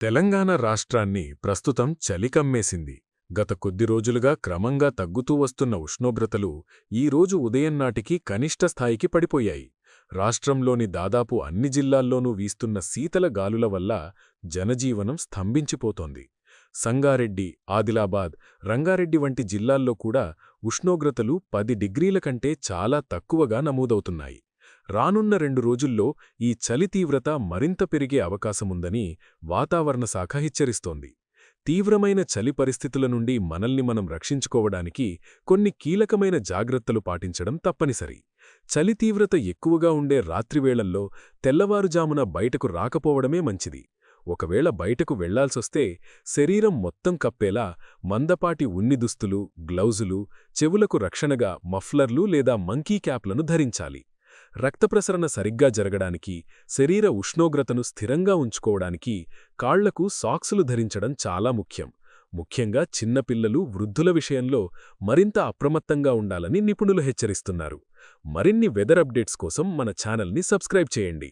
తెలంగాణ రాష్ట్రాన్ని ప్రస్తుతం చలి కమ్మేసింది. గత కొద్ది రోజులుగా క్రమంగా తగ్గుతూ వస్తున్న ఉష్ణోగ్రతలు ఈ రోజు ఉదయం నాటికి కనిష్ట స్థాయికి పడిపోయాయి. రాష్ట్రంలోని దాదాపు అన్ని జిల్లాల్లోనూ వీస్తున్న శీతల గాలుల వల్ల జనజీవనం స్తంభించిపోతోంది. సంగారెడ్డి, ఆదిలాబాద్, రంగారెడ్డి వంటి జిల్లాల్లో కూడా ఉష్ణోగ్రతలు 10 డిగ్రీల కంటే చాలా తక్కువగా నమోదవుతున్నాయి. రానున్న 2 రోజుల్లో ఈ చలి తీవ్రత మరింత పెరిగే అవకాశముందని వాతావరణ శాఖ హెచ్చరిస్తోంది. తీవ్రమైన చలి పరిస్థితుల నుండి మనల్ని మనం రక్షించుకోవడానికి కొన్ని కీలకమైన జాగ్రత్తలు పాటించడం తప్పనిసరి. చలి తీవ్రత ఎక్కువగా ఉండే రాత్రివేళల్లో తెల్లవారుజామున బయటకు రాకపోవడమే మంచిది. ఒకవేళ బయటకు వెళ్లాల్సొస్తే శరీరం మొత్తం కప్పేలా మందపాటి ఉన్ని దుస్తులు, గ్లౌజులు, చెవులకు రక్షణగా మఫ్లర్లు లేదా మంకీ క్యాప్లను ధరించాలి. రక్తప్రసరణ సరిగ్గా జరగడానికి, శరీర ఉష్ణోగ్రతను స్థిరంగా ఉంచుకోవడానికి కాళ్లకు సాక్సులు ధరించడం చాలా ముఖ్యం. ముఖ్యంగా చిన్నపిల్లలు, వృద్ధుల విషయంలో మరింత అప్రమత్తంగా ఉండాలని నిపుణులు హెచ్చరిస్తున్నారు. మరిన్ని వెదర్ అప్డేట్స్ కోసం మన ఛానల్ని సబ్స్క్రైబ్ చేయండి.